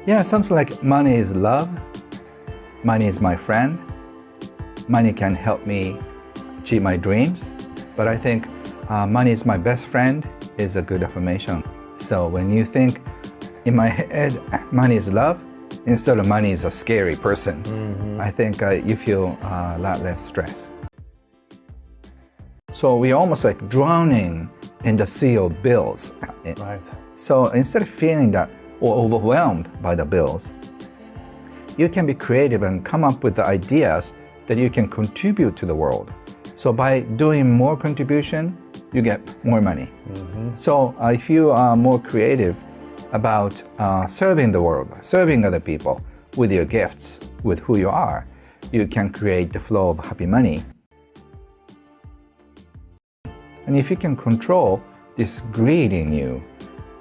Yeah, something like money is love, money is my friend, money can help me achieve my dreams. But I think money is my best friend is a good affirmation. So when you think in my head, money is love, instead of money is a scary person, I think you feel a lot less stress. So we're almost like drowning in the sea of bills. Right. So instead of feeling that or overwhelmed by the bills, you can be creative and come up with the ideas that you can contribute to the world. So by doing more contribution, you get more money. So if you are more creative about serving the world, serving other people with your gifts, with who you are, you can create the flow of happy money. And if you can control this greed in you,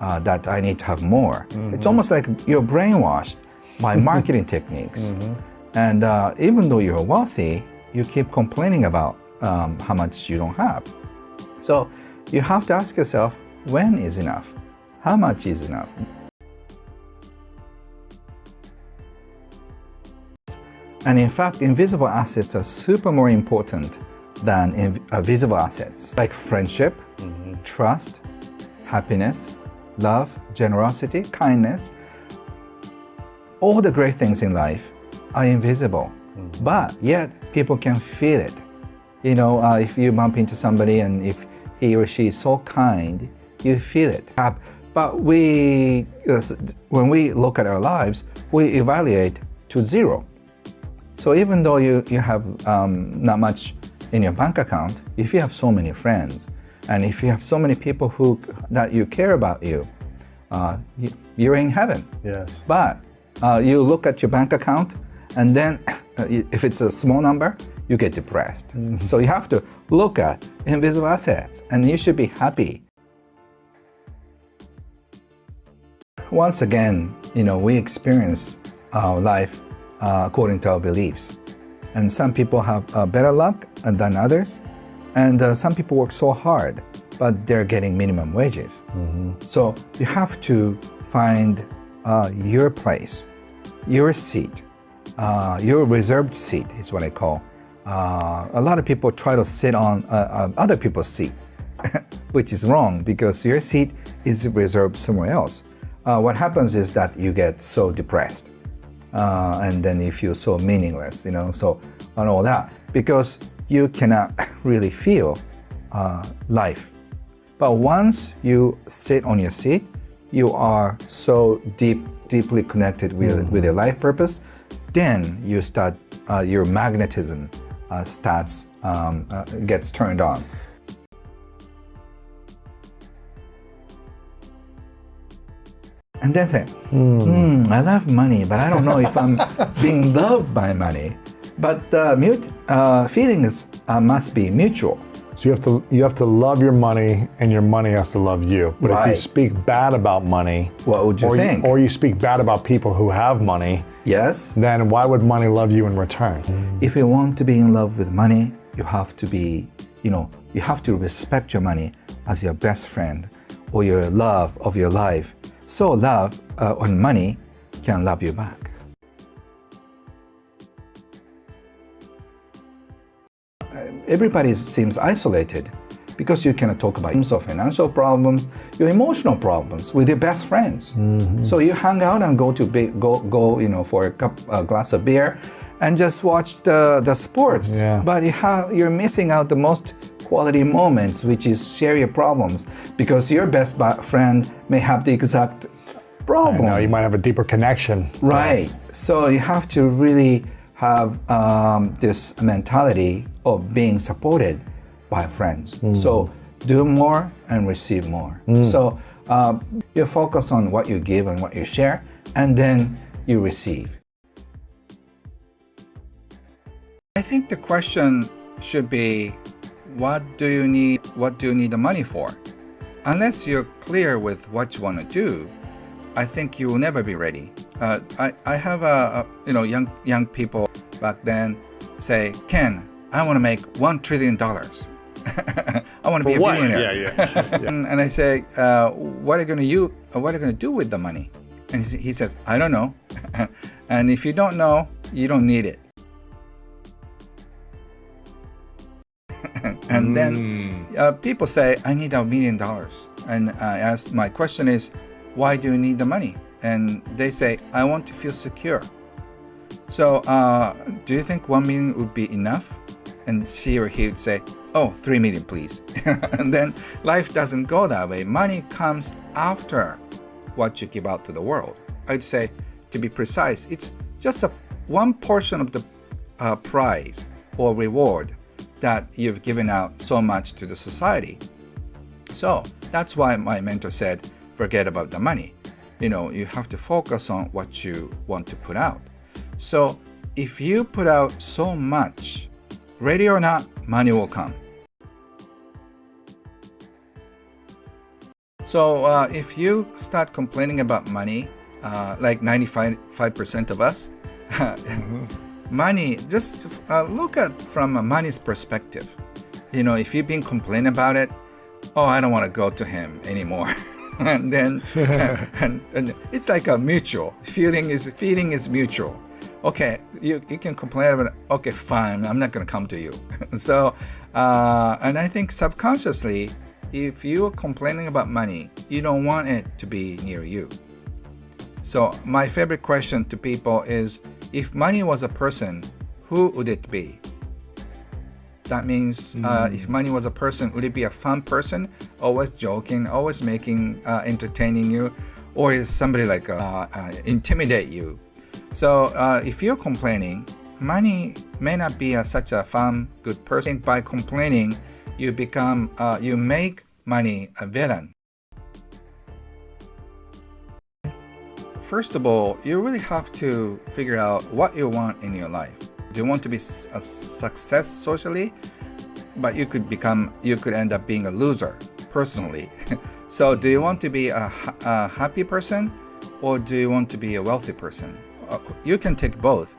that I need to have more, it's almost like you're brainwashed by marketing techniques. And even though you're wealthy, you keep complaining about how much you don't have. So you have to ask yourself, when is enough? How much is enough? And in fact, invisible assets are super more important than visible assets, like friendship, trust, happiness, love, generosity, kindness. All the great things in life are invisible, but yet people can feel it. You know, if you bump into somebody and if he or she is so kind, you feel it. But when we look at our lives, we evaluate to zero. So even though you have not much in your bank account, if you have so many friends, and if you have so many people that you care about you're in heaven. Yes. But you look at your bank account, and then if it's a small number, you get depressed. So you have to look at invisible assets, and you should be happy. Once again, we experience our life according to our beliefs. And some people have better luck than others. And some people work so hard, but they're getting minimum wages. So you have to find your place, your seat, your reserved seat is what I call. A lot of people try to sit on other people's seat, which is wrong because your seat is reserved somewhere else. What happens is that you get so depressed. And then you feel so meaningless, and all that, because you cannot really feel life. But once you sit on your seat, you are so deeply connected with your life purpose, then you start, your magnetism gets turned on. And then say, I love money, but I don't know if I'm being loved by money. But feelings must be mutual. So you have to love your money, and your money has to love you. But Right. if you speak bad about money, What would you think? or you speak bad about people who have money, Yes. then why would money love you in return? If you want to be in love with money, you have to be, you have to respect your money as your best friend or your love of your life. So love on money can love you back. Everybody seems isolated because you cannot talk about your financial problems, your emotional problems with your best friends. So you hang out and go for a glass of beer and just watch the sports. Yeah. But you're missing out the most quality moments, which is share your problems, because your best friend may have the exact problem. I know, you might have a deeper connection. Right. Yes. So you have to really have this mentality of being supported by friends. So do more and receive more. So you focus on what you give and what you share, and then you receive. I think the question should be, what do you need the money for? Unless you're clear with what you want to do, I think you will never be ready. I have young people back then say, Ken, I want to make $1 trillion. I want to be a billionaire. Yeah. And I say, what are you going to do with the money? And he says, I don't know. And if you don't know, you don't need it. And then people say, I need $1 million. And I ask, my question is, why do you need the money? And they say, I want to feel secure. So do you think 1 million would be enough? And she or he would say, oh, 3 million, please. And then life doesn't go that way. Money comes after what you give out to the world. I'd say, to be precise, it's just one portion of the prize or reward that you've given out so much to the society. So that's why my mentor said, forget about the money. You have to focus on what you want to put out. So if you put out so much, ready or not, money will come. So if you start complaining about money, like 95% of us, money, just look at from a money's perspective. If you've been complaining about it, oh, I don't want to go to him anymore. And then and it's like a mutual feeling is mutual. Okay, you can complain about it. Okay, fine, I'm not going to come to you. So and I think subconsciously, if you're complaining about money, you don't want it to be near you. So my favorite question to people is, if money was a person, who would it be? That means if money was a person, would it be a fun person, always joking, always entertaining you, or is somebody like intimidate you? So if you're complaining, money may not be such a fun, good person. By complaining, you make money a villain. First of all, you really have to figure out what you want in your life. Do you want to be a success socially? But you could end up being a loser personally. So do you want to be a happy person, or do you want to be a wealthy person? You can take both,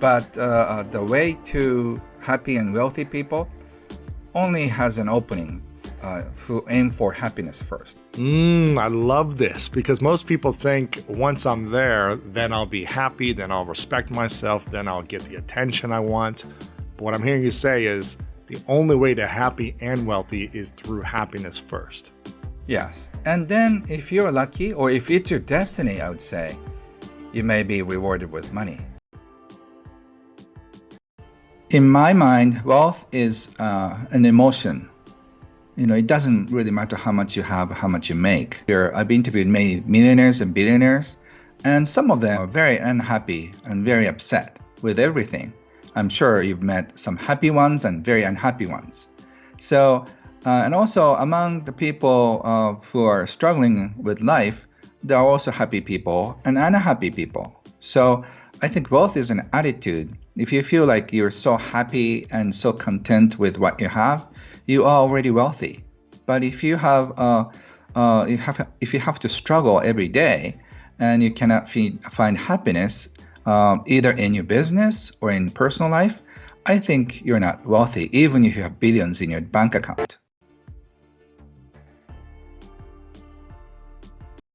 but the way to happy and wealthy people only has an opening who aim for happiness first. I love this, because most people think once I'm there, then I'll be happy, then I'll respect myself, then I'll get the attention I want. But what I'm hearing you say is the only way to happy and wealthy is through happiness first. Yes, and then if you're lucky, or if it's your destiny, I would say, you may be rewarded with money. In my mind, wealth is an emotion. It doesn't really matter how much you have, how much you make. I've interviewed many millionaires and billionaires, and some of them are very unhappy and very upset with everything. I'm sure you've met some happy ones and very unhappy ones. So, and also among the people who are struggling with life, there are also happy people and unhappy people. So I think wealth is an attitude. If you feel like you're so happy and so content with what you have, you are already wealthy. But if you have to struggle every day and you cannot find happiness either in your business or in personal life, I think you're not wealthy, even if you have billions in your bank account.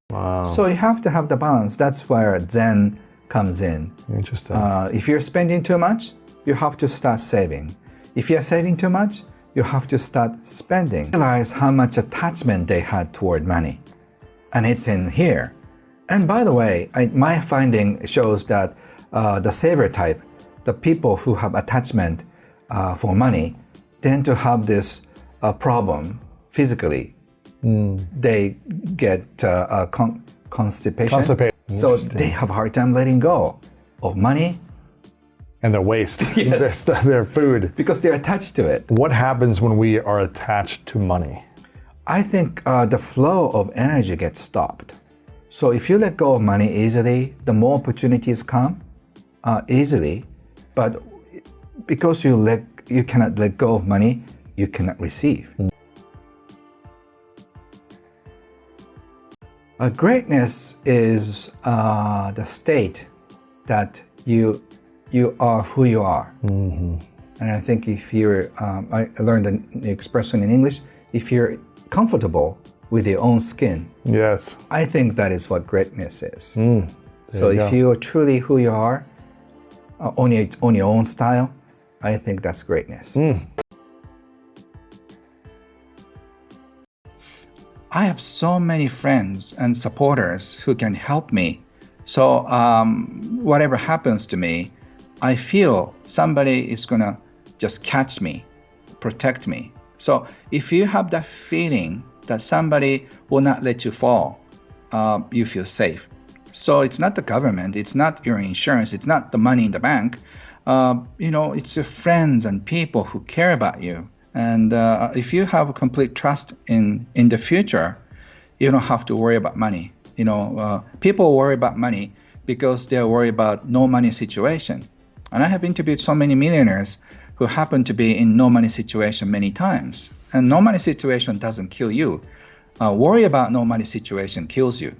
Wow. So you have to have the balance. That's where Zen comes in. Interesting. If you're spending too much, you have to start saving. If you're saving too much, you have to start spending. Realize how much attachment they had toward money. And it's in here. And by the way, my finding shows that the saver type, the people who have attachment for money, tend to have this problem physically. They get constipation. So they have a hard time letting go of money. And their waste, Yes. their food. Because they're attached to it. What happens when we are attached to money? I think the flow of energy gets stopped. So if you let go of money easily, the more opportunities come easily. But because you cannot let go of money, you cannot receive. Greatness is the state that you are who you are. And I think if you're, I learned an expression in English, if you're comfortable with your own skin. Yes. I think that is what greatness is. So you if go. you are truly who you are, on your own style, I think that's greatness. I have so many friends and supporters who can help me. So whatever happens to me, I feel somebody is gonna just catch me, protect me. So if you have that feeling that somebody will not let you fall, you feel safe. So it's not the government, it's not your insurance, it's not the money in the bank. It's your friends and people who care about you. And if you have complete trust in the future, you don't have to worry about money. People worry about money because they're worried about no money situation. And I have interviewed so many millionaires who happen to be in no money situation many times. And no money situation doesn't kill you. Worry about no money situation kills you.